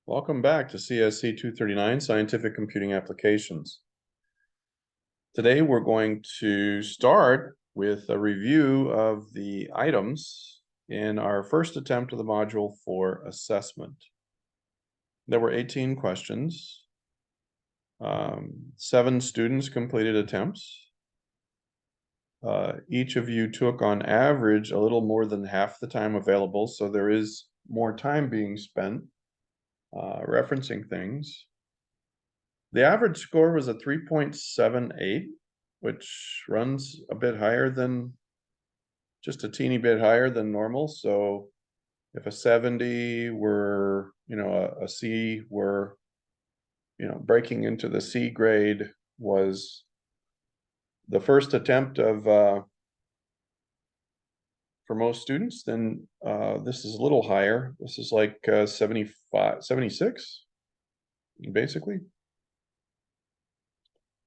Welcome back to CSC239 Scientific Computing Applications. Today we're going to start with a review of the items in our first attempt of the module for assessment. There were 18 questions. 7 students completed attempts. Each of you took on average a little more than half the time available, so there is more time being spent referencing things. The average score was a 3.78, which runs a bit higher than, just a teeny bit higher than normal. So if a 70 were, a C were, breaking into the C grade was the first attempt of, for most students, then this is a little higher. This is like 75, 76, basically.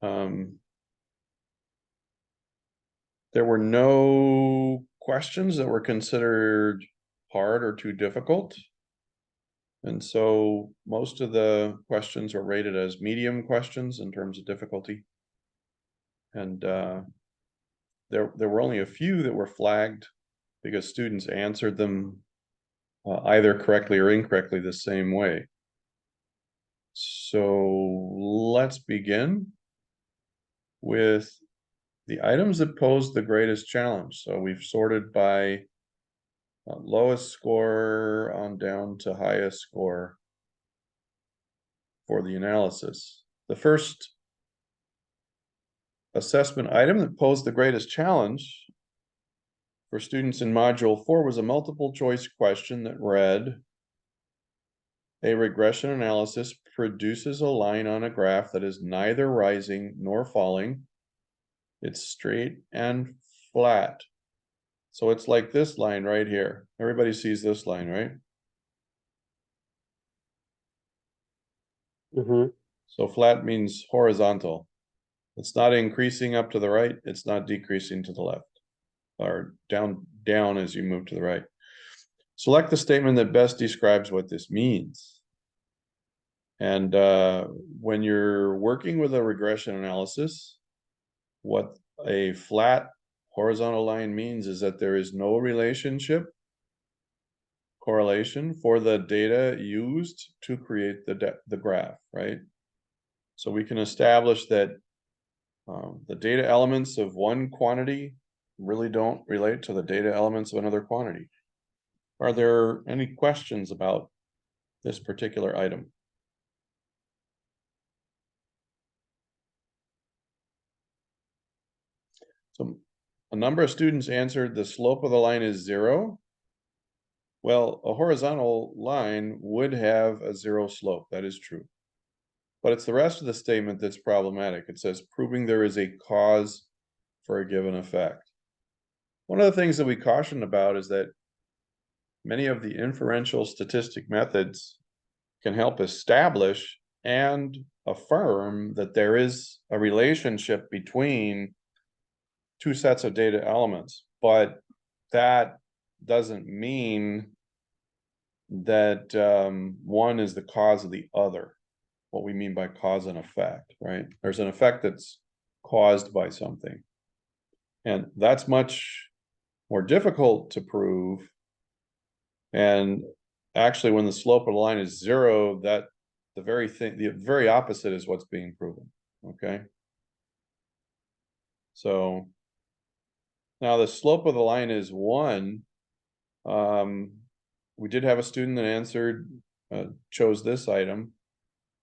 There were no questions that were considered hard or too difficult. And so most of the questions are rated as medium questions in terms of difficulty. And there were only a few that were flagged because students answered them either correctly or incorrectly the same way. So let's begin with the items that pose the greatest challenge. So we've sorted by lowest score on down to highest score for the analysis. The first assessment item that posed the greatest challenge for students in Module 4 was a multiple choice question that read, a regression analysis produces a line on a graph that is neither rising nor falling. It's straight and flat. So it's like this line right here. Everybody sees this line, right? So flat means horizontal. It's not increasing up to the right. It's not decreasing to the left, or down as you move to the right. Select the statement that best describes what this means. And when you're working with a regression analysis, what a flat horizontal line means is that there is no relationship, correlation for the data used to create the graph, right? So we can establish that the data elements of one quantity really don't relate to the data elements of another quantity. Are there any questions about this particular item? So a number of students answered the slope of the line is 0. Well, a horizontal line would have a 0 slope. That is true. But it's the rest of the statement that's problematic. It says proving there is a cause for a given effect. One of the things that we caution about is that many of the inferential statistic methods can help establish and affirm that there is a relationship between two sets of data elements, but that doesn't mean that one is the cause of the other. What we mean by cause and effect, right? There's an effect that's caused by something, and that's much more difficult to prove. And actually, when the slope of the line is 0, that the very opposite is what's being proven. Okay. So now the slope of the line is 1. We did have a student that answered, chose this item.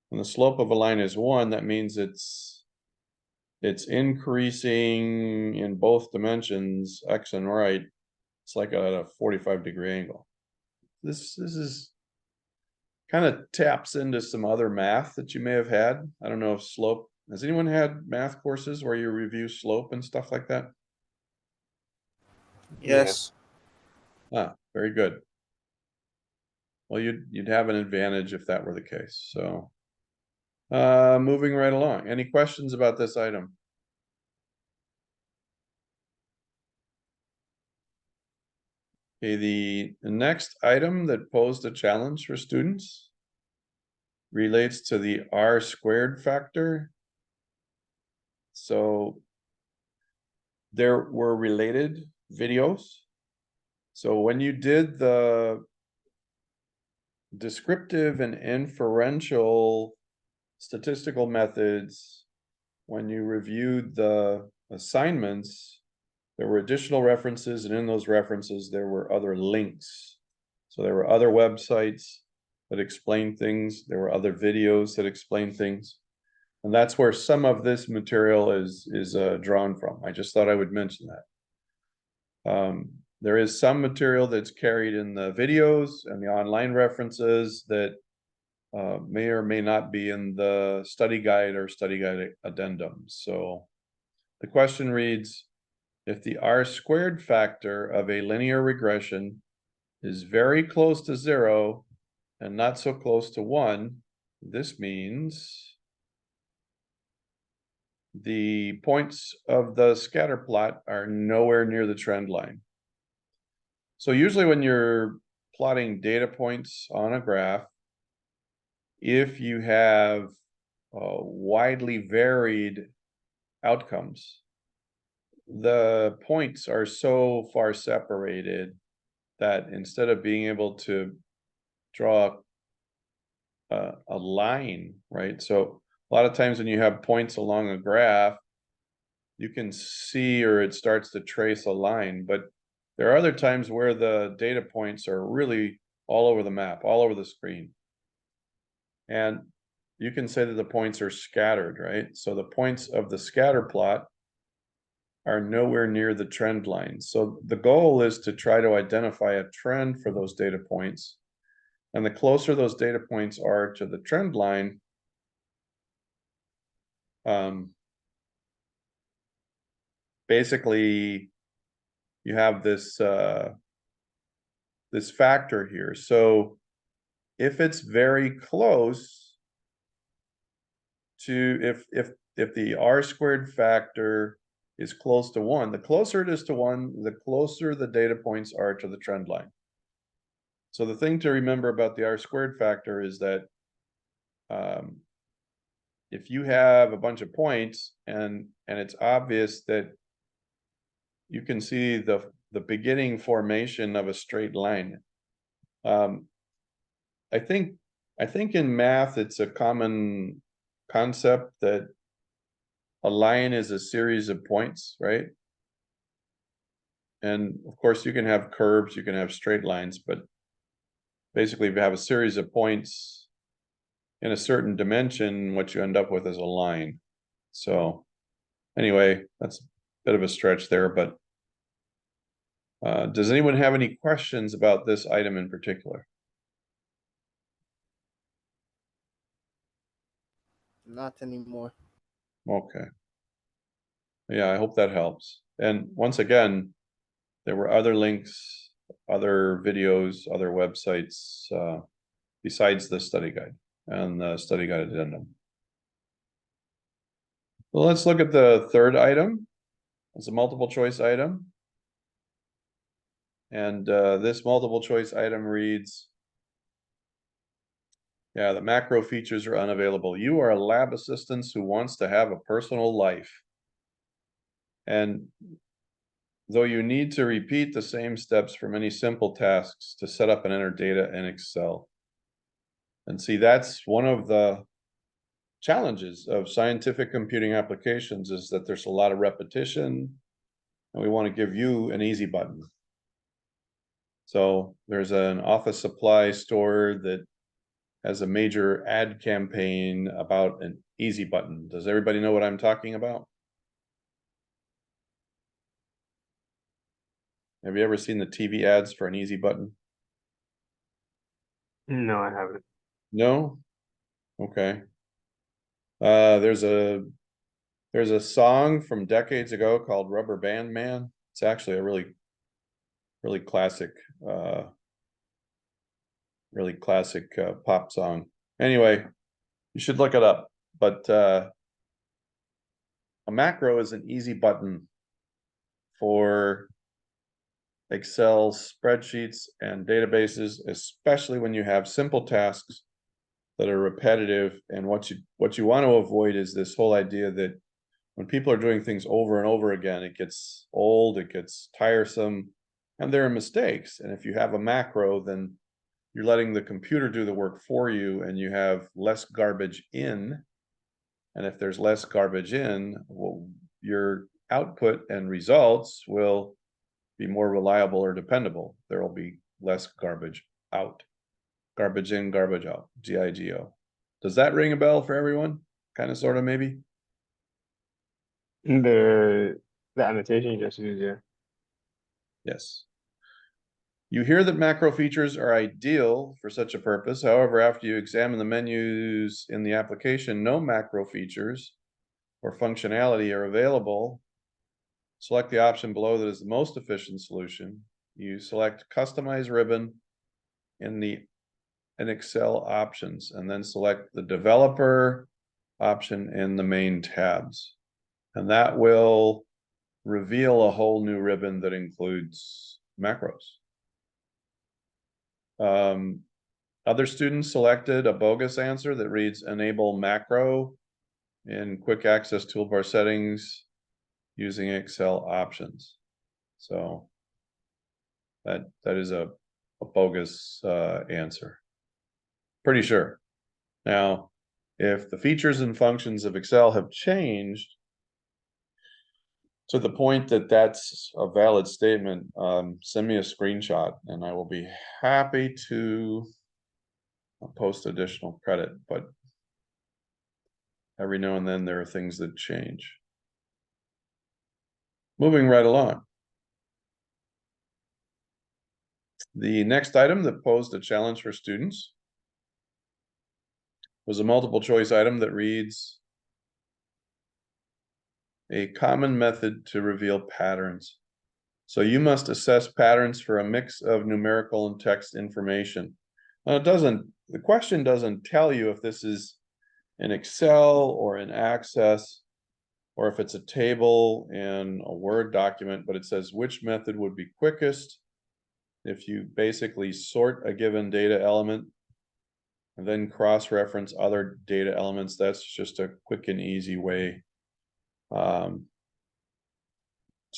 When the slope of a line is 1, that means it's increasing in both dimensions, x and right. It's like at a 45-degree angle. This is kind of taps into some other math that you may have had. I don't know if slope, has anyone had math courses where you review slope and stuff like that? Yes. Ah, very good. Well, you'd have an advantage if that were the case. So moving right along. Any questions about this item? Okay, the next item that posed a challenge for students relates to the R squared factor. So there were related videos. So when you did the descriptive and inferential statistical methods, when you reviewed the assignments, there were additional references, and in those references, there were other links. So there were other websites that explain things. There were other videos that explain things. And that's where some of this material is drawn from. I just thought I would mention that. There is some material that's carried in the videos and the online references that may or may not be in the study guide or study guide addendums. So the question reads, if the R squared factor of a linear regression is very close to 0 and not so close to 1, this means the points of the scatter plot are nowhere near the trend line. So usually when you're plotting data points on a graph, if you have widely varied outcomes, the points are so far separated that instead of being able to draw a line, right? So a lot of times when you have points along a graph, you can see, or it starts to trace a line, but there are other times where the data points are really all over the map, all over the screen. And you can say that the points are scattered, right? So the points of the scatter plot are nowhere near the trend line. So the goal is to try to identify a trend for those data points. And the closer those data points are to the trend line, basically you have this this factor here. So if it's very close to, if the R squared factor is close to 1, the closer it is to 1, the closer the data points are to the trend line. So the thing to remember about the R squared factor is that if you have a bunch of points and it's obvious that you can see the beginning formation of a straight line. I think in math it's a common concept that a line is a series of points, right? And of course you can have curves, you can have straight lines, but basically if you have a series of points in a certain dimension, what you end up with is a line. So anyway, that's a bit of a stretch there, but does anyone have any questions about this item in particular? Not anymore. Okay. Yeah, I hope that helps. And once again, there were other links, other videos, other websites besides the study guide and the study guide addendum. Well, let's look at the third item. It's a multiple choice item. And this multiple choice item reads, yeah, the macro features are unavailable. You are a lab assistant who wants to have a personal life. And though you need to repeat the same steps for many simple tasks to set up and enter data in Excel. And see, that's one of the challenges of scientific computing applications, is that there's a lot of repetition, and we want to give you an easy button. So there's an office supply store that has a major ad campaign about an easy button. Does everybody know what I'm talking about? Have you ever seen the TV ads for an easy button? No, I haven't. No? Okay. There's a song from decades ago called Rubber Band Man. It's actually a really classic pop song. Anyway, you should look it up. But a macro is an easy button for Excel spreadsheets and databases, especially when you have simple tasks that are repetitive. And what you want to avoid is this whole idea that when people are doing things over and over again, it gets old, it gets tiresome, and there are mistakes. And if you have a macro, then you're letting the computer do the work for you, and you have less garbage in. And if there's less garbage in, well, your output and results will be more reliable or dependable. There will be less garbage out. Garbage in, garbage out, GIGO. Does that ring a bell for everyone? Kind of, sort of, maybe? The annotation you just used, yeah. Yes. You hear that macro features are ideal for such a purpose. However, after you examine the menus in the application, no macro features or functionality are available. Select the option below that is the most efficient solution. You select Customize Ribbon in Excel options, and then select the Developer option in the main tabs. And that will reveal a whole new ribbon that includes macros. Other students selected a bogus answer that reads Enable Macro in Quick Access Toolbar Settings using Excel options. So that is a bogus answer. Pretty sure. Now, if the features and functions of Excel have changed to the point that that's a valid statement, send me a screenshot and I will be happy to post additional credit. But every now and then there are things that change. Moving right along. The next item that posed a challenge for students was a multiple choice item that reads, a common method to reveal patterns. So you must assess patterns for a mix of numerical and text information. Now the question doesn't tell you if this is in Excel or in Access, or if it's a table in a Word document, but it says which method would be quickest if you basically sort a given data element and then cross-reference other data elements. That's just a quick and easy way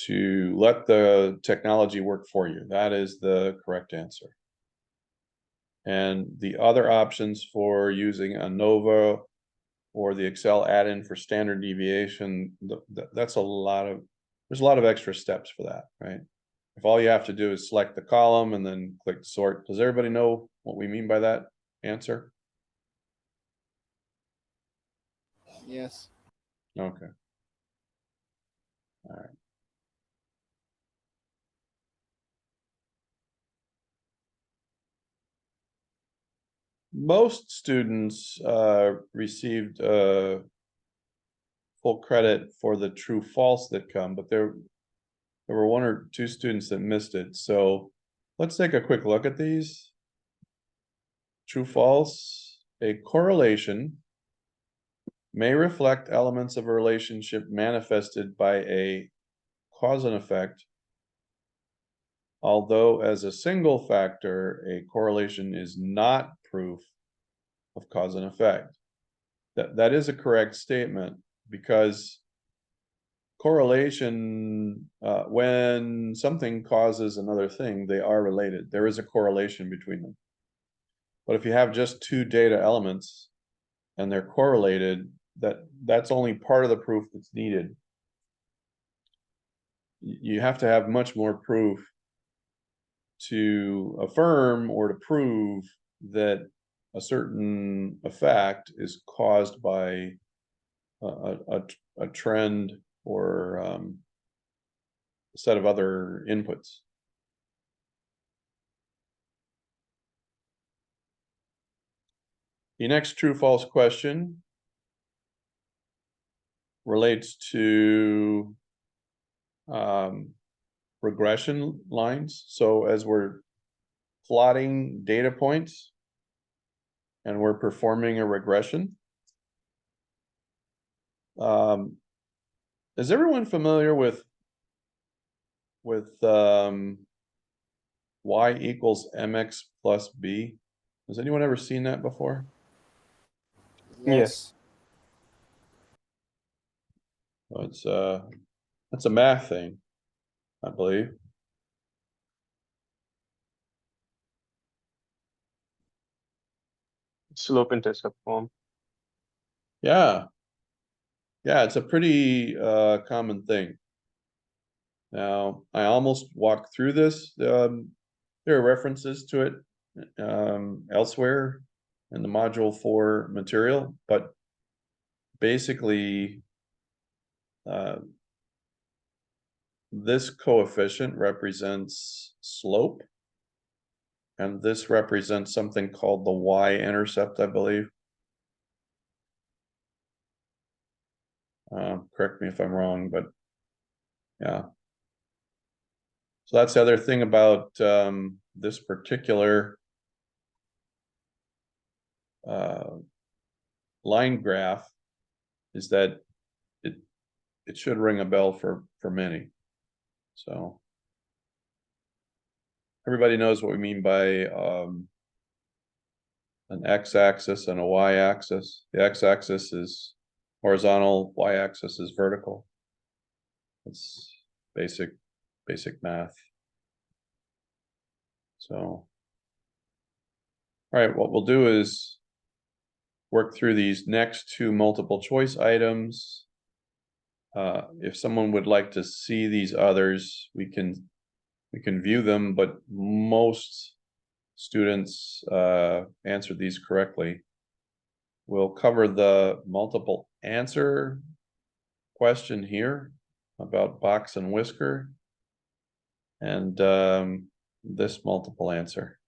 to let the technology work for you. That is the correct answer. And the other options for using ANOVA or the Excel add-in for standard deviation, there's a lot of extra steps for that, right? If all you have to do is select the column and then click sort. Does everybody know what we mean by that answer? Yes. Okay. All right. Most students received full credit for the true false that come, but there were one or two students that missed it. So let's take a quick look at these. True false, a correlation may reflect elements of a relationship manifested by a cause and effect, although as a single factor, a correlation is not proof of cause and effect. That is a correct statement, because correlation, when something causes another thing, they are related. There is a correlation between them. But if you have just two data elements and they're correlated, that's only part of the proof that's needed. You have to have much more proof to affirm or to prove that a certain effect is caused by a trend or a set of other inputs. The next true-false question relates to regression lines. So as we're plotting data points and we're performing a regression, is everyone familiar with y equals mx plus b? Has anyone ever seen that before? Yes. So it's a math thing, I believe. Slope intercept form. Yeah. Yeah, it's a pretty common thing. Now, I almost walked through this. There are references to it elsewhere in the module 4 material, but basically this coefficient represents slope, and this represents something called the y-intercept, I believe. Correct me if I'm wrong, but yeah. So that's the other thing about this particular line graph, is that it should ring a bell for many. So everybody knows what we mean by an x-axis and a y-axis. The x-axis is horizontal, y-axis is vertical. It's basic math. So, all right, what we'll do is work through these next two multiple choice items. If someone would like to see these others, we can view them, but most students answered these correctly. We'll cover the multiple answer question here about box and whisker, and this multiple answer.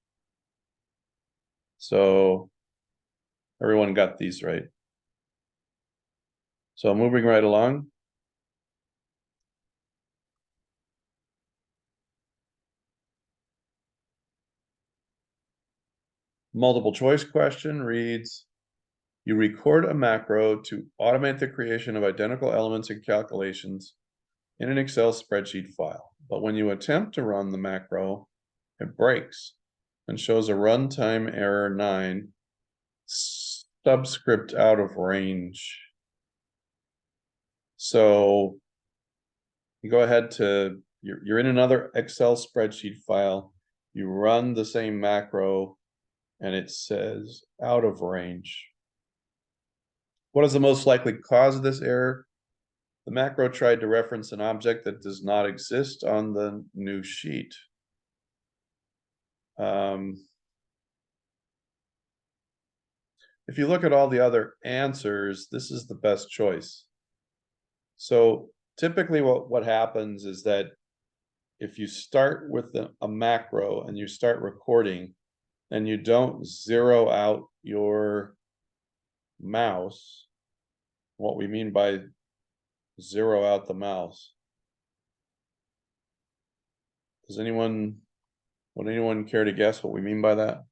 So everyone got these right. So moving right along. Multiple choice question reads, you record a macro to automate the creation of identical elements and calculations in an Excel spreadsheet file. But when you attempt to run the macro, it breaks and shows a runtime error 9, subscript out of range. So you go ahead to, you're in another Excel spreadsheet file, you run the same macro, and it says out of range. What is the most likely cause of this error? The macro tried to reference an object that does not exist on the new sheet. If you look at all the other answers, this is the best choice. So typically what happens is that if you start with a macro and you start recording and you don't zero out your mouse, what we mean by zero out the mouse, would anyone care to guess what we mean by that?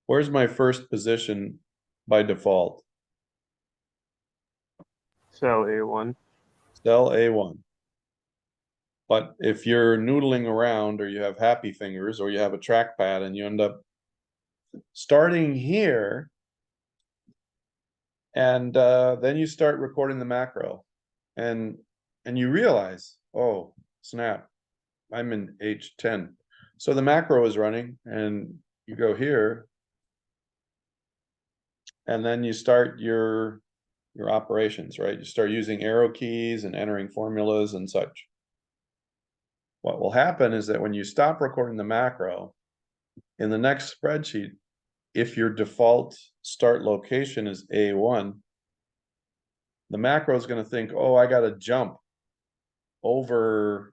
Where's my first position by default? Cell A1. Cell A1. But if you're noodling around, or you have happy fingers, or you have a trackpad and you end up starting here, and then you start recording the macro, and you realize, oh snap, I'm in H10. So the macro is running, and you go here, and then you start your operations, right? You start using arrow keys and entering formulas and such. What will happen is that when you stop recording the macro, in the next spreadsheet, if your default start location is A1, the macro is going to think, oh, I got to jump over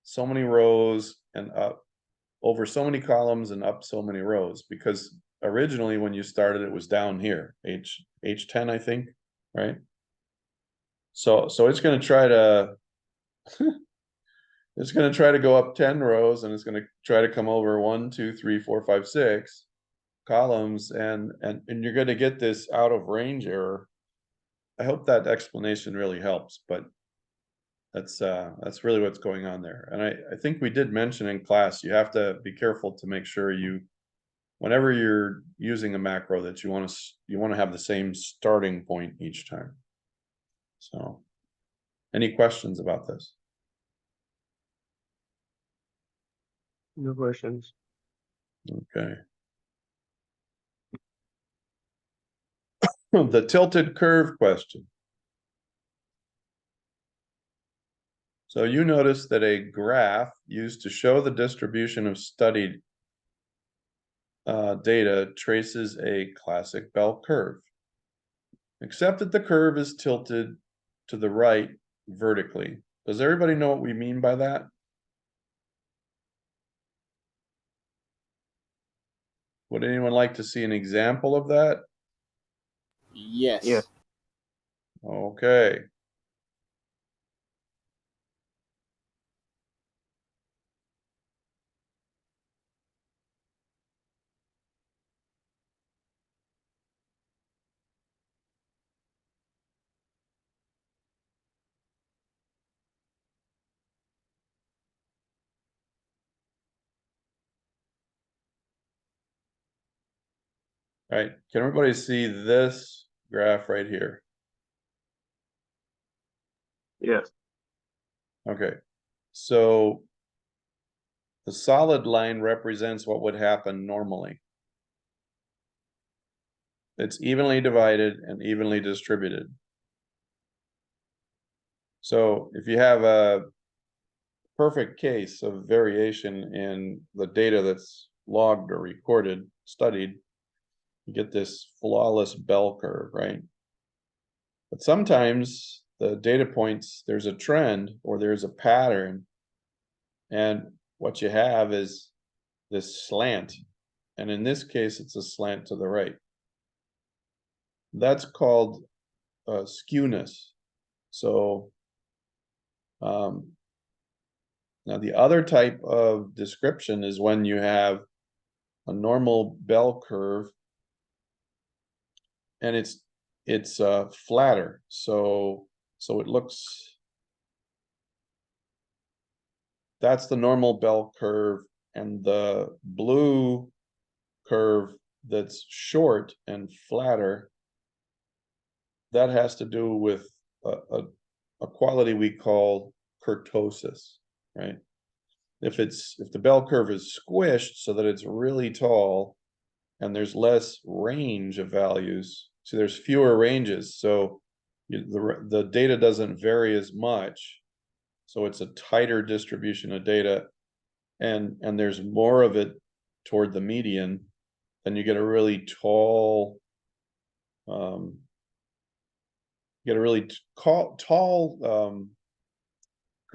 so many rows and up, over so many columns and up so many rows, because originally when you started it was down here, H10, I think, right? So it's going to try to it's going to try to go up 10 rows, and it's going to try to come over 1, 2, 3, 4, 5, 6 columns, and you're going to get this out of range error. I hope that explanation really helps, but that's really what's going on there. And I think we did mention in class, you have to be careful to make sure you whenever you're using a macro that you want to have the same starting point each time. So, any questions about this? No questions. Okay. The tilted curve question. So you notice that a graph used to show the distribution of studied data traces a classic bell curve, except that the curve is tilted to the right vertically. Does everybody know what we mean by that? Would anyone like to see an example of that? Yes. Yeah. Okay. All right, can everybody see this graph right here? Yes. Okay, so the solid line represents what would happen normally. It's evenly divided and evenly distributed. So if you have a perfect case of variation in the data that's logged or recorded, studied, you get this flawless bell curve, right? But sometimes the data points, there's a trend or there's a pattern, and what you have is this slant. And in this case, it's a slant to the right. That's called skewness. So now the other type of description is when you have a normal bell curve and it's flatter. So it looks, that's the normal bell curve, and the blue curve that's short and flatter, that has to do with a quality we call kurtosis, right? If the bell curve is squished so that it's really tall and there's less range of values, so there's fewer ranges, so the data doesn't vary as much, so it's a tighter distribution of data, and there's more of it toward the median, then you get a really tall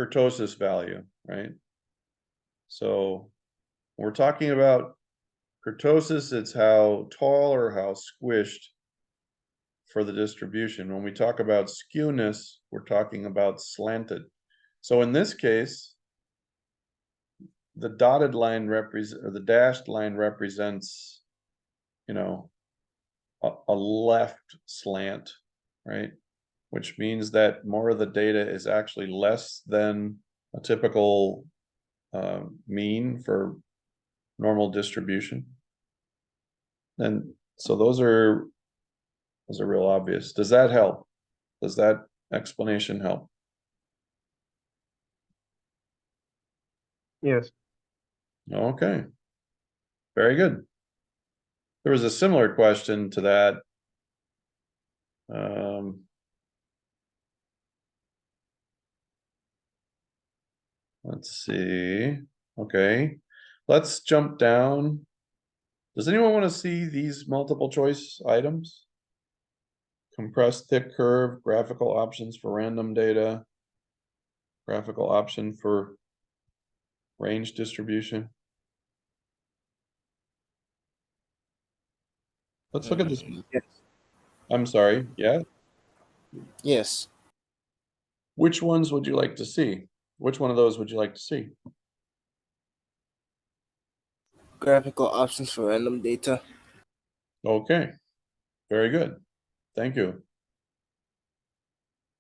kurtosis value, right? So when we're talking about kurtosis, it's how tall or how squished for the distribution. When we talk about skewness, we're talking about slanted. So in this case, the dotted line represents, or the dashed line represents, you know, a left slant, right? Which means that more of the data is actually less than a typical mean for normal distribution. And so those are real obvious. Does that help? Does that explanation help? Yes. Okay. Very good. There was a similar question to that. Let's see. Okay. Let's jump down. Does anyone want to see these multiple choice items? Compressed thick curve, graphical options for random data, graphical option for range distribution. Let's look at this. Yes. I'm sorry, yeah? Yes. Which ones would you like to see? Which one of those would you like to see? Graphical options for random data. Okay, very good. Thank you.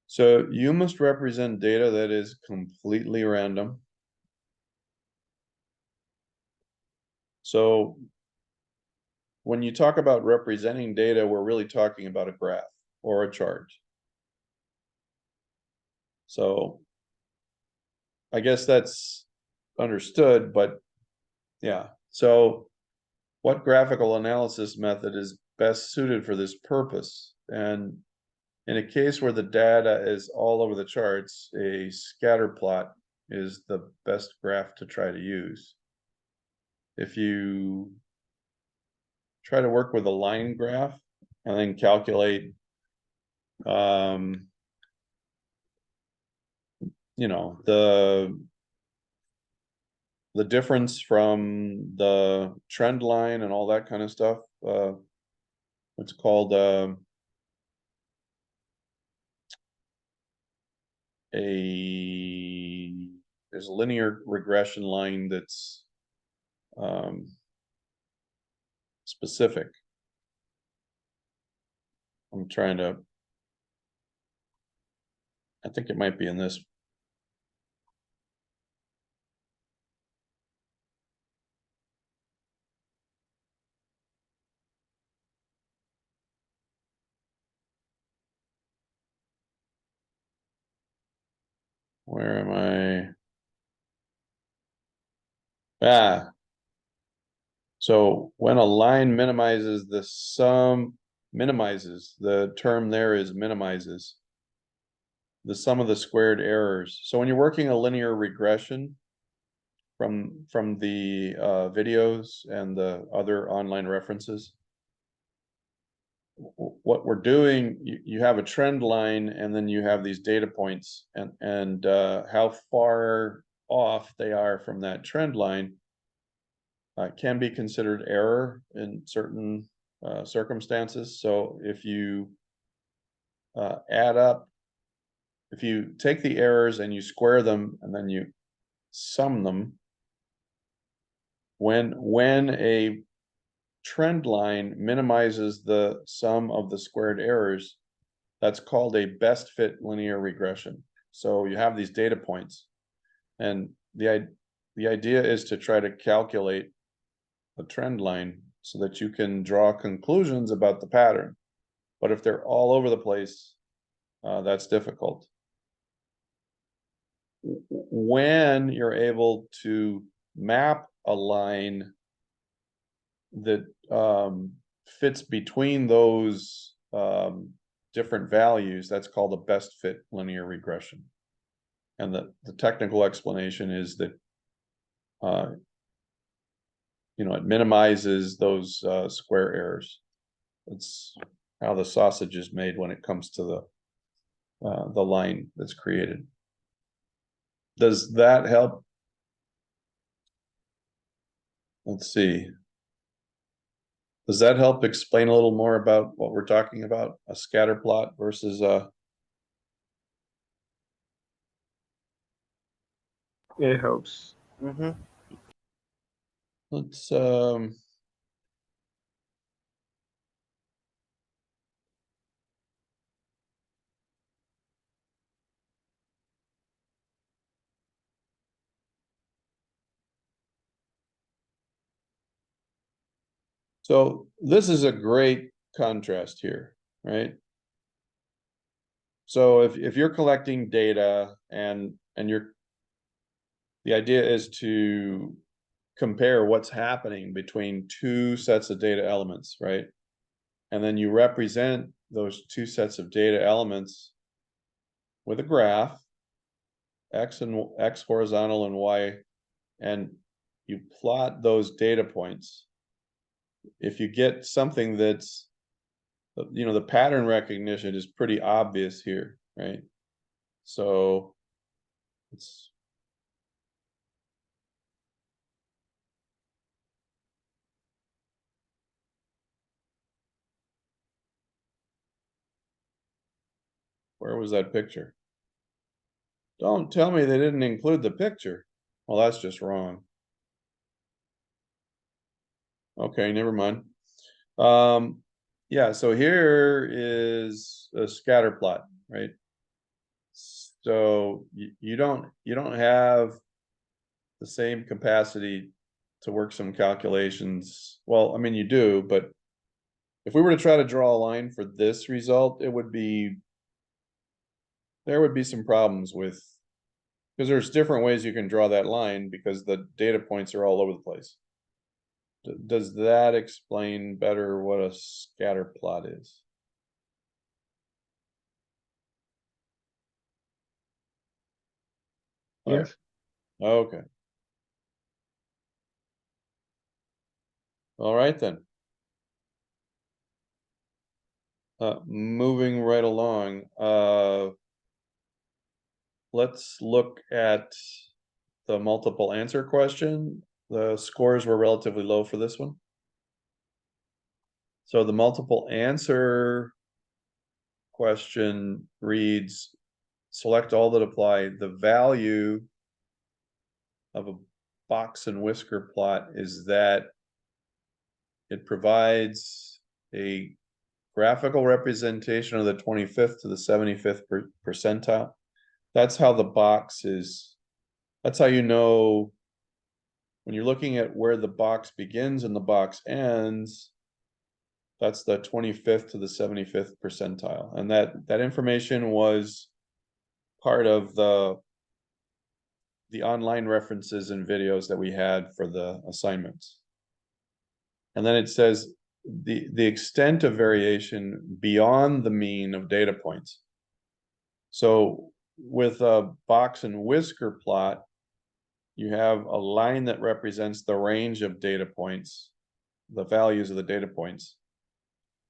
So you must represent data that is completely random. So when you talk about representing data, we're really talking about a graph or a chart. So I guess that's understood, but yeah. So what graphical analysis method is best suited for this purpose? And in a case where the data is all over the charts, a scatter plot is the best graph to try to use. If you try to work with a line graph and then calculate, you know, the difference from the trend line and all that kind of stuff, it's called there's a linear regression line that's specific. I'm trying to, I think it might be in this. Where am I? Ah. So when a line minimizes the sum, minimizes, the term there is minimizes the sum of the squared errors. So when you're working a linear regression from the videos and the other online references, what we're doing, you have a trend line and then you have these data points, and how far off they are from that trend line can be considered error in certain circumstances. So if you add up, if you take the errors and you square them and then you sum them, when a trend line minimizes the sum of the squared errors, that's called a best fit linear regression. So you have these data points, and the idea is to try to calculate a trend line so that you can draw conclusions about the pattern. But if they're all over the place, that's difficult. When you're able to map a line that fits between those different values, that's called a best fit linear regression. And the technical explanation is that you know, it minimizes those square errors. It's how the sausage is made when it comes to the line that's created. Does that help? Let's see. Does that help explain a little more about what we're talking about? A scatter plot versus a... It helps. Mm-hmm. Let's so this is a great contrast here, right? So if you're collecting data and you're, the idea is to compare what's happening between two sets of data elements, right? And then you represent those two sets of data elements with a graph, X horizontal and Y, and you plot those data points. If you get something that's, you know, the pattern recognition is pretty obvious here, right? So it's, where was that picture? Don't tell me they didn't include the picture. Well, that's just wrong. Okay, never mind. Yeah, so here is a scatter plot, right? So you don't have the same capacity to work some calculations. Well, I mean, you do, but if we were to try to draw a line for this result, there would be some problems with, because there's different ways you can draw that line because the data points are all over the place. Does that explain better what a scatter plot is? Yes. Okay. All right then. Moving right along, let's look at the multiple answer question. The scores were relatively low for this one. So the multiple answer question reads, select all that apply. The value of a box and whisker plot is that it provides a graphical representation of the 25th to the 75th percentile. That's how the box is, that's how you know when you're looking at where the box begins and the box ends, that's the 25th to the 75th percentile. And that information was part of the online references and videos that we had for the assignments. And then it says the extent of variation beyond the mean of data points. So with a box and whisker plot, you have a line that represents the range of data points, the values of the data points.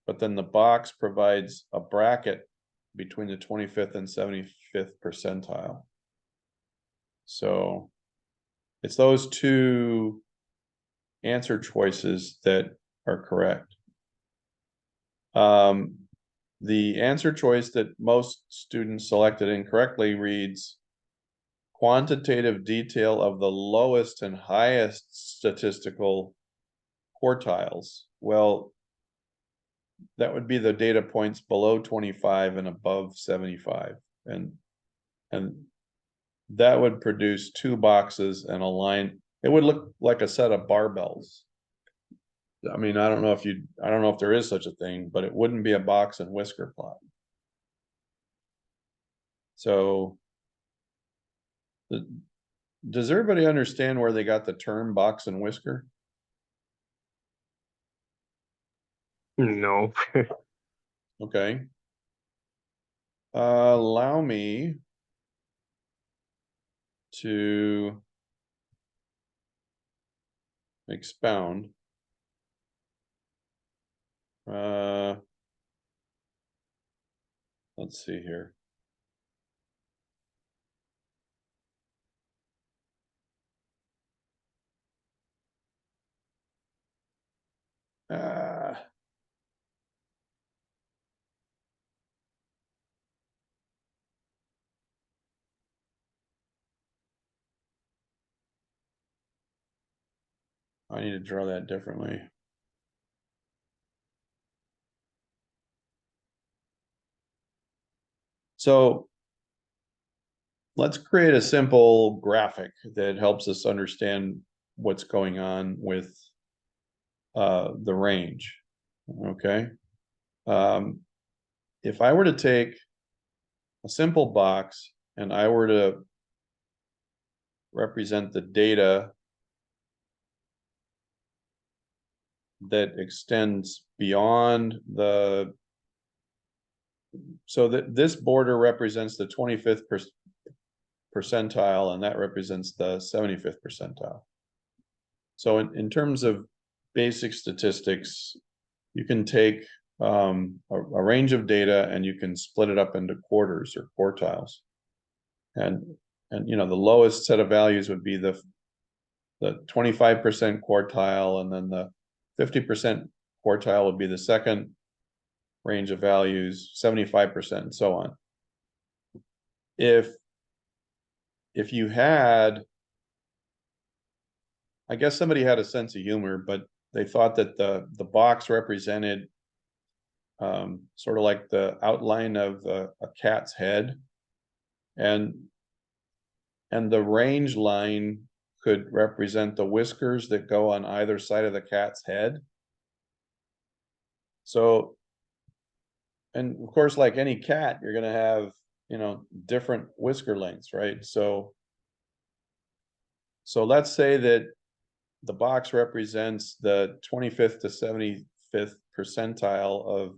But then the box provides a bracket between the 25th and 75th percentile. So it's those two answer choices that are correct. The answer choice that most students selected incorrectly reads, quantitative detail of the lowest and highest statistical quartiles. Well, that would be the data points below 25 and above 75. And that would produce two boxes and a line. It would look like a set of barbells. I mean, I don't know if there is such a thing, but it wouldn't be a box and whisker plot. So does everybody understand where they got the term box and whisker? No. Okay. Allow me to expound. Let's see here. I need to draw that differently. So let's create a simple graphic that helps us understand what's going on with the range. Okay. If I were to take a simple box and I were to represent the data that extends beyond the, so that this border represents the 25th percentile and that represents the 75th percentile. So in terms of basic statistics, you can take a range of data and you can split it up into quarters or quartiles. And you know, the lowest set of values would be the 25% quartile, and then the 50% quartile would be the second range of values, 75%, and so on. If you had, I guess somebody had a sense of humor, but they thought that the box represented sort of like the outline of a cat's head, and the range line could represent the whiskers that go on either side of the cat's head. So, and of course, like any cat, you're gonna have, different whisker lengths, right? So let's say that the box represents the 25th to 75th percentile of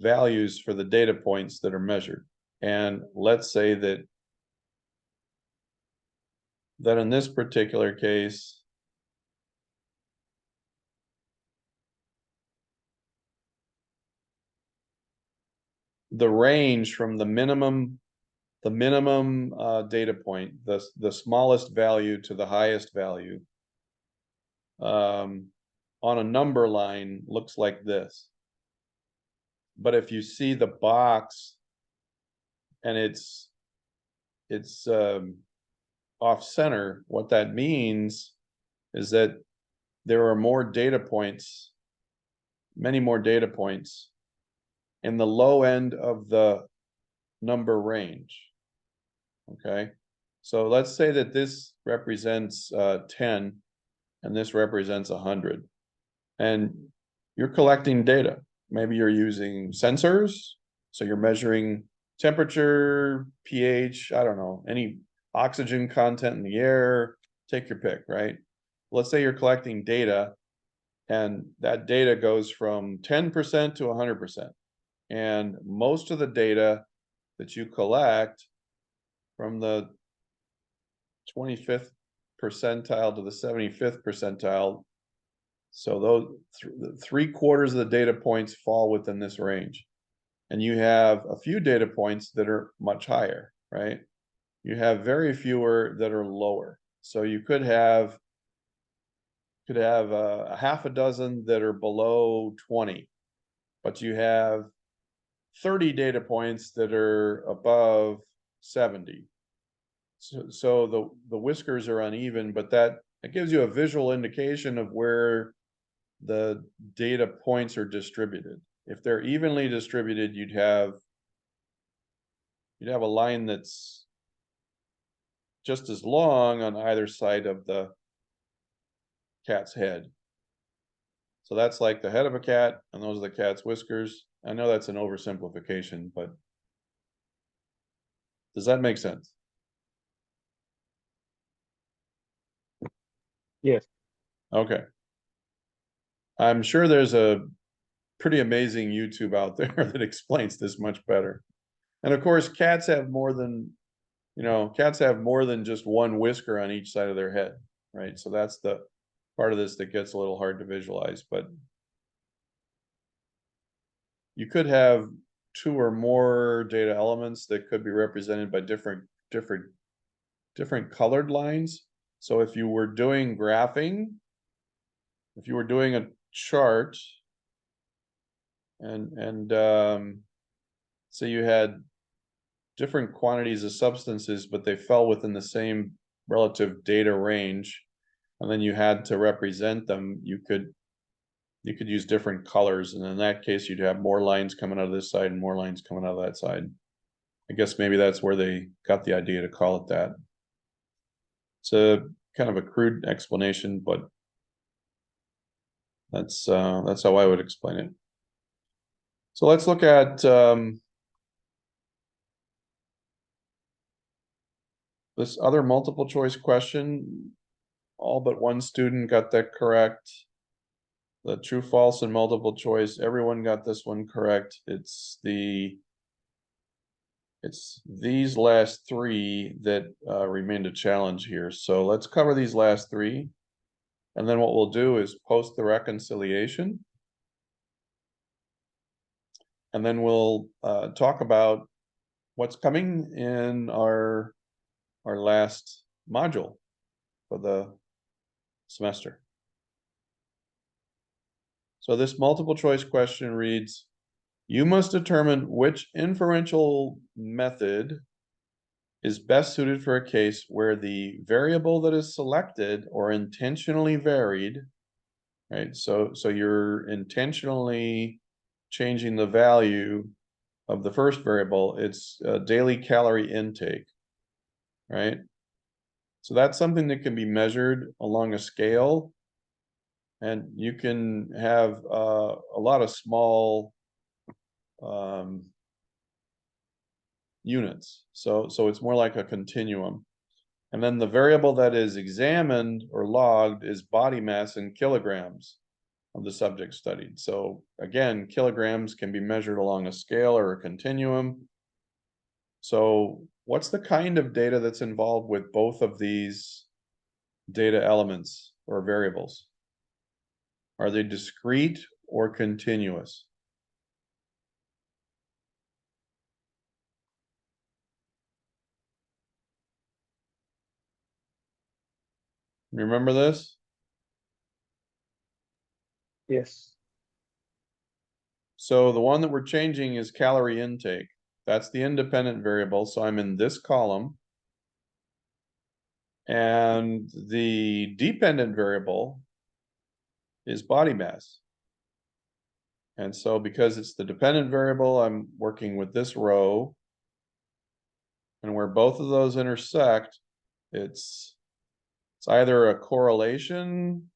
values for the data points that are measured. And let's say that in this particular case, the range from the minimum data point, the smallest value to the highest value, on a number line looks like this. But if you see the box and it's off center, what that means is that there are more data points, many more data points in the low end of the number range. Okay, so let's say that this represents 10 and this represents 100, and you're collecting data. Maybe you're using sensors, so you're measuring temperature, pH, I don't know, any oxygen content in the air, take your pick, right? Let's say you're collecting data, and that data goes from 10% to 100%. And most of the data that you collect from the 25th percentile to the 75th percentile, so those 3/4 of the data points fall within this range. And you have a few data points that are much higher, right? You have very fewer that are lower. So you could have a half a dozen that are below 20, but you have 30 data points that are above 70. So the whiskers are uneven, but it gives you a visual indication of where the data points are distributed. If they're evenly distributed, you'd have a line that's just as long on either side of the cat's head. So that's like the head of a cat, and those are the cat's whiskers. I know that's an oversimplification, but does that make sense? Yes. Okay. I'm sure there's a pretty amazing YouTube out there that explains this much better. And of course, cats have more than just one whisker on each side of their head, right? So that's the part of this that gets a little hard to visualize, but you could have two or more data elements that could be represented by different colored lines. So if you were doing graphing, if you were doing a chart, and so you had different quantities of substances, but they fell within the same relative data range, and then you had to represent them, you could use different colors, and in that case you'd have more lines coming out of this side and more lines coming out of that side. I guess maybe that's where they got the idea to call it that. It's a kind of a crude explanation, but that's how I would explain it. So let's look at this other multiple choice question. All but one student got that correct. The true, false, and multiple choice, everyone got this one correct. It's these last three that remained a challenge here. So let's cover these last three. And then what we'll do is post the reconciliation. And then we'll talk about what's coming in our last module for the semester. So this multiple choice question reads, you must determine which inferential method is best suited for a case where the variable that is selected or intentionally varied, right? So you're intentionally changing the value of the first variable, it's daily calorie intake, right? So that's something that can be measured along a scale. And you can have a lot of small units. So it's more like a continuum. And then the variable that is examined or logged is body mass in kilograms of the subject studied. So again, kilograms can be measured along a scale or a continuum. So what's the kind of data that's involved with both of these data elements or variables? Are they discrete or continuous? Remember this? Yes. So the one that we're changing is calorie intake. That's the independent variable, so I'm in this column. And the dependent variable is body mass. And so because it's the dependent variable, I'm working with this row. And where both of those intersect, it's either a correlation,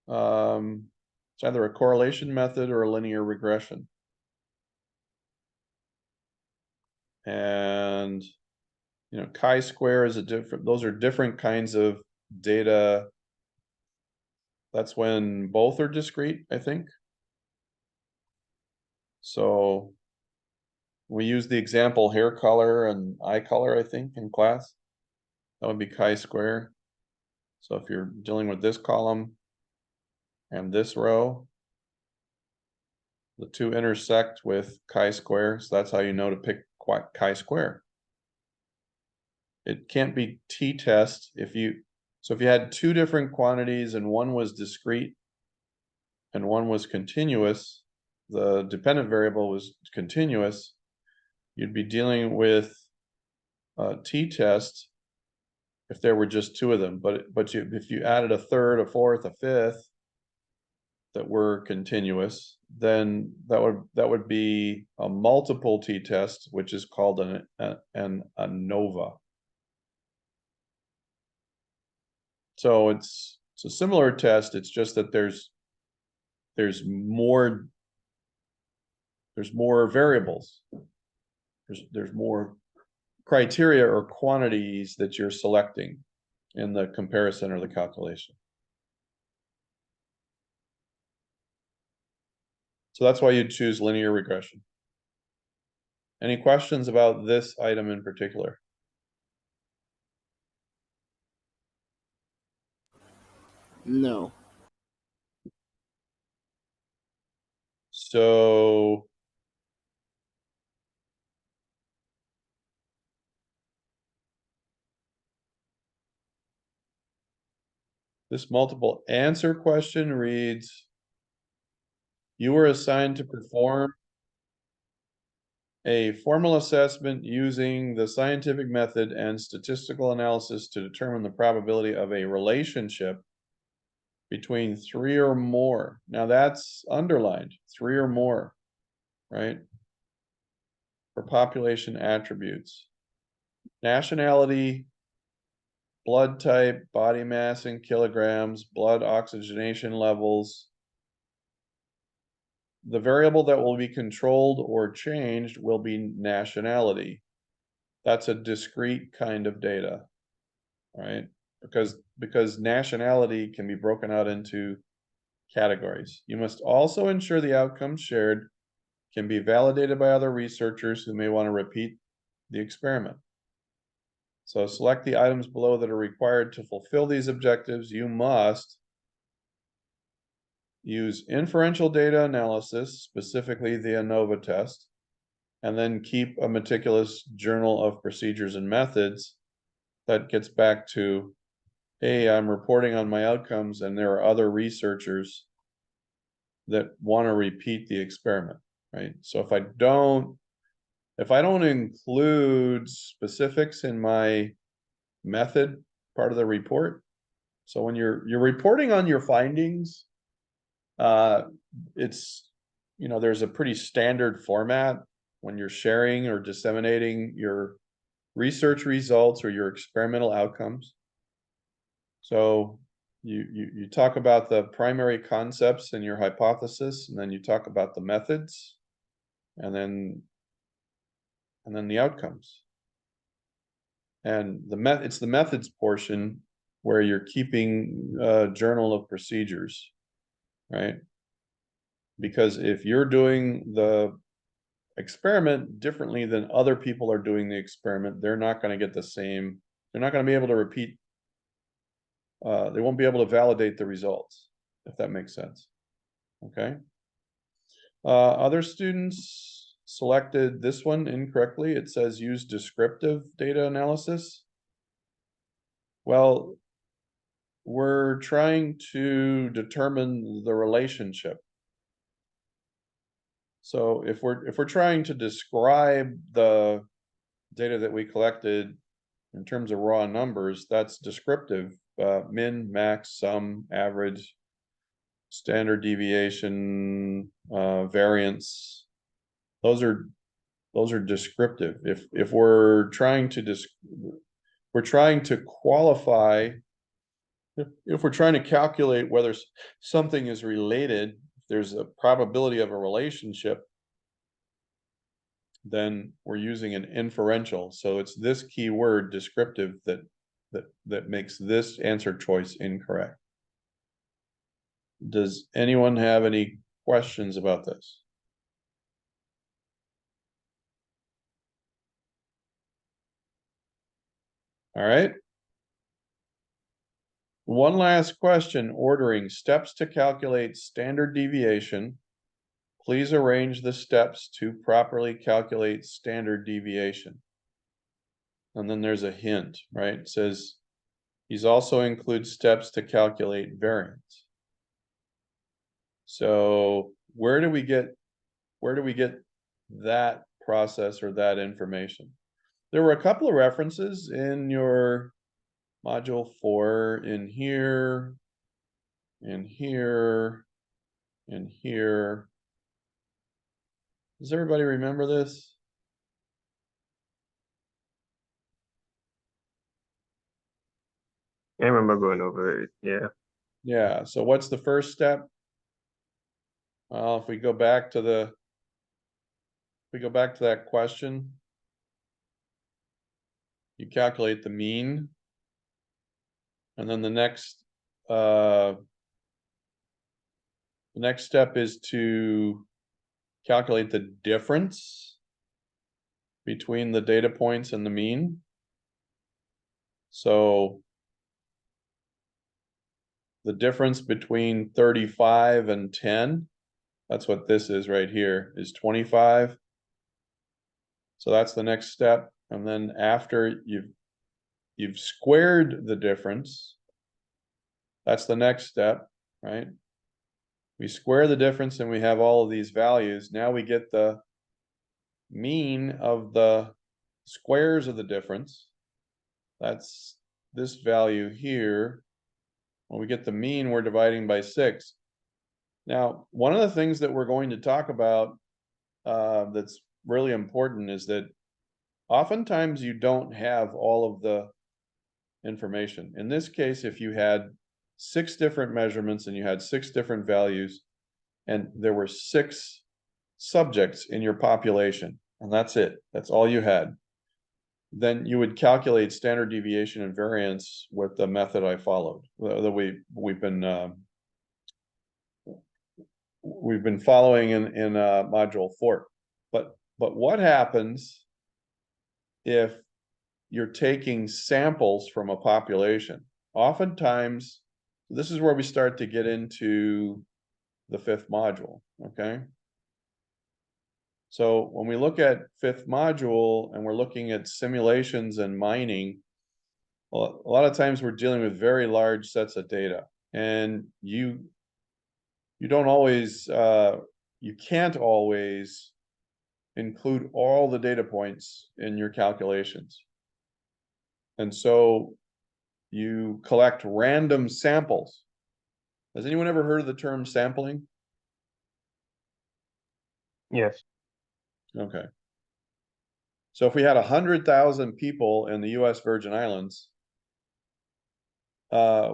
it's either a correlation method or a linear regression. And you know, chi-square is those are different kinds of data. That's when both are discrete, I think. So we use the example hair color and eye color, I think, in class. That would be chi-square. So if you're dealing with this column and this row, the two intersect with chi-square. So that's how you know to pick chi-square. It can't be t-test if you had two different quantities and one was discrete and one was continuous, the dependent variable was continuous, you'd be dealing with t-test if there were just two of them. But if you added a third, a fourth, a fifth that were continuous, then that would be a multiple t-test, which is called an ANOVA. So it's a similar test. It's just that there's more variables. There's more criteria or quantities that you're selecting in the comparison or the calculation. So that's why you'd choose linear regression. Any questions about this item in particular? No. So this multiple answer question reads, you were assigned to perform a formal assessment using the scientific method and statistical analysis to determine the probability of a relationship between three or more. Now that's underlined, 3 or more, right? For population attributes. Nationality, blood type, body mass in kilograms, blood oxygenation levels. The variable that will be controlled or changed will be nationality. That's a discrete kind of data, right? Because nationality can be broken out into categories. You must also ensure the outcomes shared can be validated by other researchers who may want to repeat the experiment. So select the items below that are required to fulfill these objectives. You must use inferential data analysis, specifically the ANOVA test, and then keep a meticulous journal of procedures and methods. That gets back to, hey, I'm reporting on my outcomes and there are other researchers that want to repeat the experiment, right? So if I don't include specifics in my method part of the report, so when you're reporting on your findings, it's, you know, there's a pretty standard format when you're sharing or disseminating your research results or your experimental outcomes. So you talk about the primary concepts in your hypothesis, and then you talk about the methods, and then the outcomes. And it's the methods portion where you're keeping a journal of procedures, right? Because if you're doing the experiment differently than other people are doing the experiment, they're not going to get the same, they're not going to be able to repeat, they won't be able to validate the results, if that makes sense. Okay. Other students selected this one incorrectly. It says use descriptive data analysis. Well, we're trying to determine the relationship. So if we're trying to describe the data that we collected in terms of raw numbers, that's descriptive. Min, max, sum, average, standard deviation, variance. Those are descriptive. If we're trying to qualify, if we're trying to calculate whether something is related, if there's a probability of a relationship, then we're using an inferential. So it's this keyword descriptive that makes this answer choice incorrect. Does anyone have any questions about this? All right. One last question, ordering steps to calculate standard deviation. Please arrange the steps to properly calculate standard deviation. And then there's a hint, right? It says these also include steps to calculate variance. So where do we get that process or that information? There were a couple of references in your module 4, in here, in here, in here. Does everybody remember this? I remember going over it. Yeah. Yeah, so what's the first step? Well, if we go back to that question, you calculate the mean, and then the next step is to calculate the difference between the data points and the mean. So the difference between 35 and 10, that's what this is right here, is 25. So that's the next step. And then after you've squared the difference, that's the next step, right? We square the difference and we have all of these values. Now we get the mean of the squares of the difference. That's this value here. When we get the mean, we're dividing by 6. Now, one of the things that we're going to talk about that's really important is that oftentimes you don't have all of the information. In this case, if you had 6 different measurements and you had 6 different values, and there were 6 subjects in your population, and that's it, that's all you had, then you would calculate standard deviation and variance with the method I followed, that we've been following in module 4. But what happens if you're taking samples from a population? Oftentimes, this is where we start to get into the 5th module, okay? So when we look at 5th module and we're looking at simulations and mining, well, a lot of times we're dealing with very large sets of data, and you don't always, you can't always include all the data points in your calculations. And so you collect random samples. Has anyone ever heard of the term sampling? Yes. Okay. So if we had 100,000 people in the US Virgin Islands,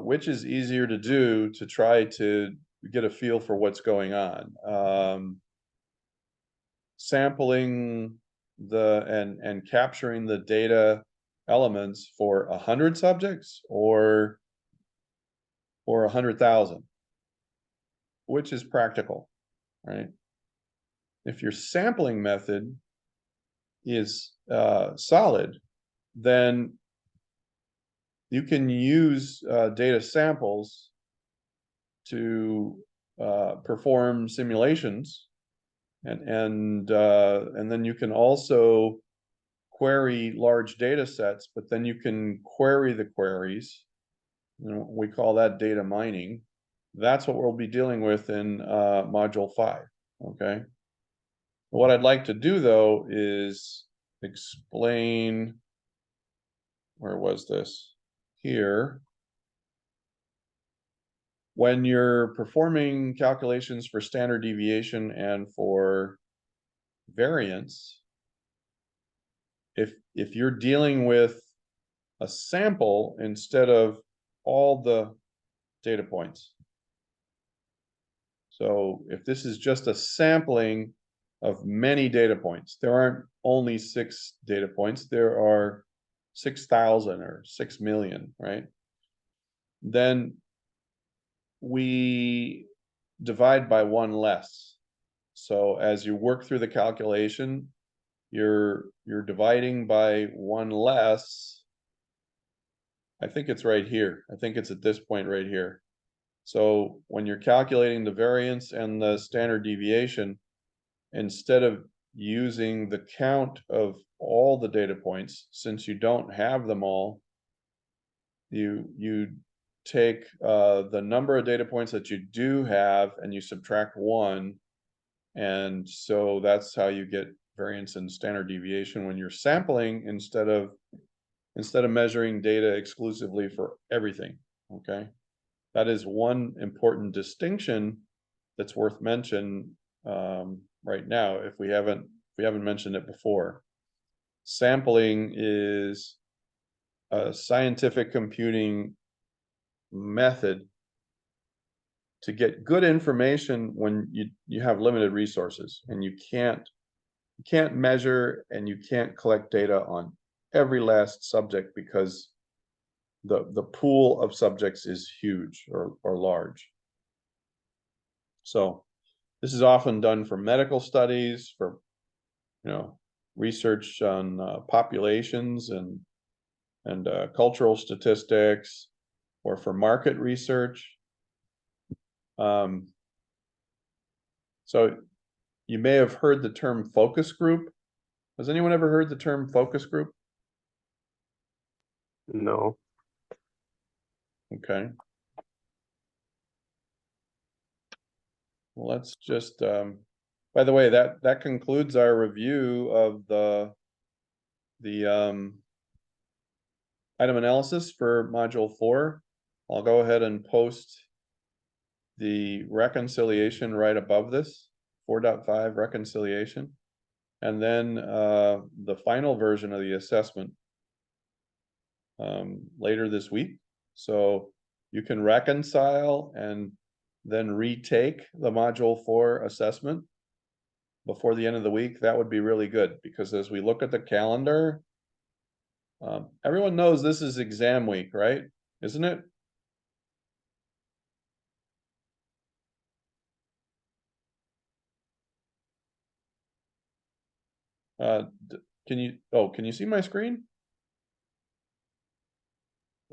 which is easier to do to try to get a feel for what's going on. Sampling and capturing the data elements for 100 subjects or 100,000, which is practical, right? If your sampling method is solid, then you can use data samples to perform simulations, and then you can also query large data sets, but then you can query the queries. We call that data mining. That's what we'll be dealing with in module 5, okay? What I'd like to do though is explain, where was this? Here. When you're performing calculations for standard deviation and for variance, if you're dealing with a sample instead of all the data points. So if this is just a sampling of many data points, there aren't only 6 data points, there are 6,000 or 6 million, right? Then we divide by 1 less. So as you work through the calculation, you're dividing by 1 less. I think it's right here. I think it's at this point right here. So when you're calculating the variance and the standard deviation, instead of using the count of all the data points, since you don't have them all, you take the number of data points that you do have and you subtract 1, and so that's how you get variance and standard deviation when you're sampling instead of measuring data exclusively for everything. Okay, that is one important distinction that's worth mention right now if we haven't mentioned it before. Sampling is a scientific computing method to get good information when you have limited resources and you can't measure and you can't collect data on every last subject because the pool of subjects is huge or large. So this is often done for medical studies, for research on populations and cultural statistics, or for market research. So you may have heard the term focus group. Has anyone ever heard the term focus group? No. Okay. Well, let's just, by the way, that concludes our review of the item analysis for module 4. I'll go ahead and post the reconciliation right above this, 4.5 reconciliation, and then the final version of the assessment later this week. So you can reconcile and then retake the module 4 assessment before the end of the week. That would be really good, because as we look at the calendar, everyone knows this is exam week, right? Isn't it? Can you see my screen?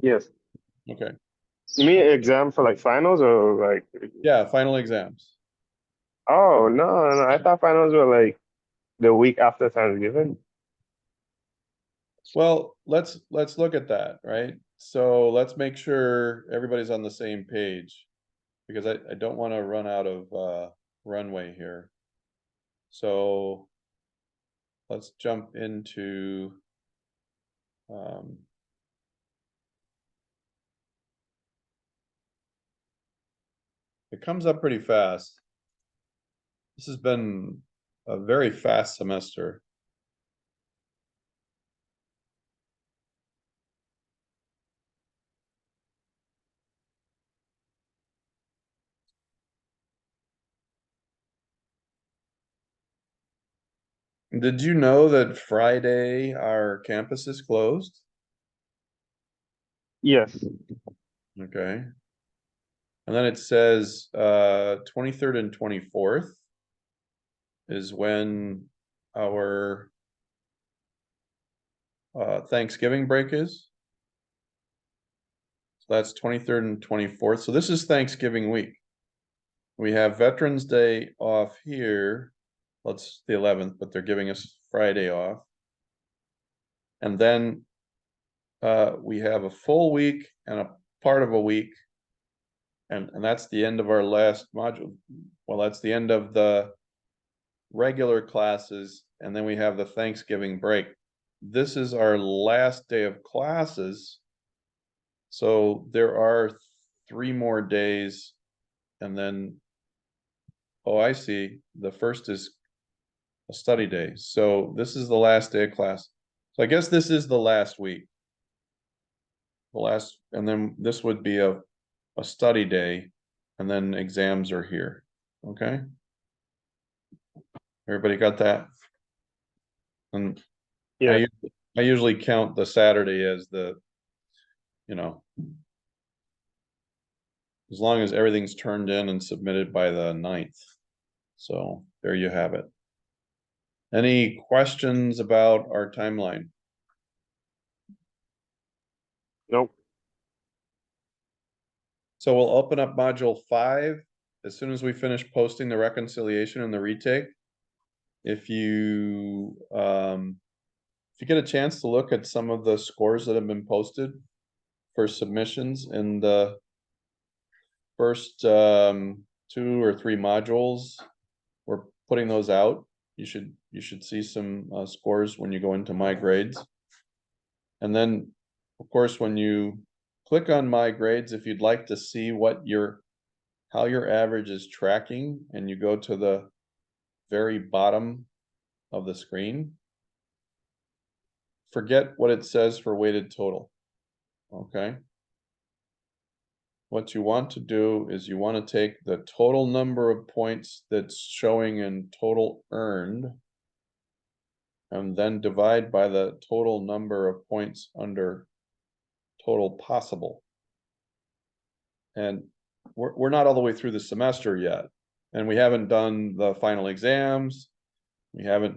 Yes. Okay. You mean exam for like finals or like? Yeah, final exams. Oh, no. I thought finals were like the week after Thanksgiving. Well, let's look at that, right? So let's make sure everybody's on the same page, because I don't want to run out of runway here. So let's jump into it comes up pretty fast. This has been a very fast semester. Did you know that Friday our campus is closed? Yes. Okay. And then it says 23rd and 24th is when our Thanksgiving break is. So that's 23rd and 24th. So this is Thanksgiving week. We have Veterans Day off here. Well, it's the 11th, but they're giving us Friday off. And then we have a full week and a part of a week. And that's the end of our last module. Well, that's the end of the regular classes. And then we have the Thanksgiving break. This is our last day of classes. So there are 3 more days. And then, oh, I see. The first is a study day. So this is the last day of class. So I guess this is the last week. The last, and then this would be a study day, and then exams are here. Okay. Everybody got that? And Yeah. I usually count the Saturday as the, you know, as long as everything's turned in and submitted by the 9th. So there you have it. Any questions about our timeline? Nope. So we'll open up module 5 as soon as we finish posting the reconciliation and the retake. If you get a chance to look at some of the scores that have been posted for submissions in the first 2 or 3 modules, we're putting those out. You should see some scores when you go into my grades. And then, of course, when you click on my grades, if you'd like to see how your average is tracking, and you go to the very bottom of the screen, forget what it says for weighted total. Okay. What you want to do is you want to take the total number of points that's showing in total earned, and then divide by the total number of points under total possible. And we're not all the way through the semester yet, and we haven't done the final exams. We haven't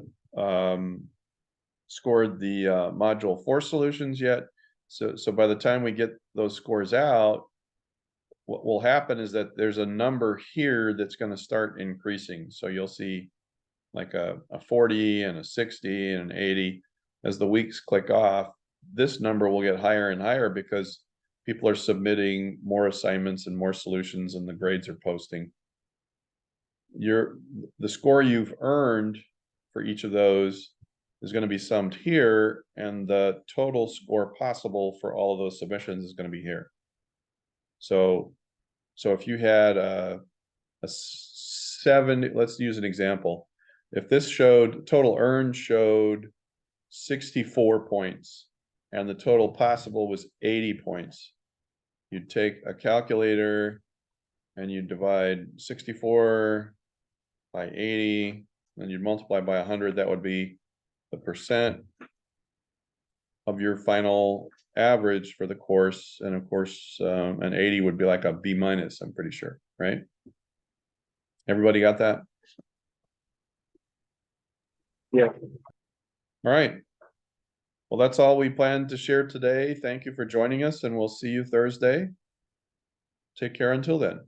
scored the module 4 solutions yet. So by the time we get those scores out, what will happen is that there's a number here that's going to start increasing. So you'll see like a 40 and a 60 and an 80. As the weeks click off, this number will get higher and higher because people are submitting more assignments and more solutions, and the grades are posting. The score you've earned for each of those is going to be summed here, and the total score possible for all of those submissions is going to be here. So if you had a 7, let's use an example. If this showed total earned showed 64 points and the total possible was 80 points, you'd take a calculator and you'd divide 64 by 80, and you'd multiply by 100. That would be the percent of your final average for the course. And of course, an 80 would be like a B-, I'm pretty sure, right? Everybody got that? Yeah. All right. Well, that's all we planned to share today. Thank you for joining us, and we'll see you Thursday. Take care until then.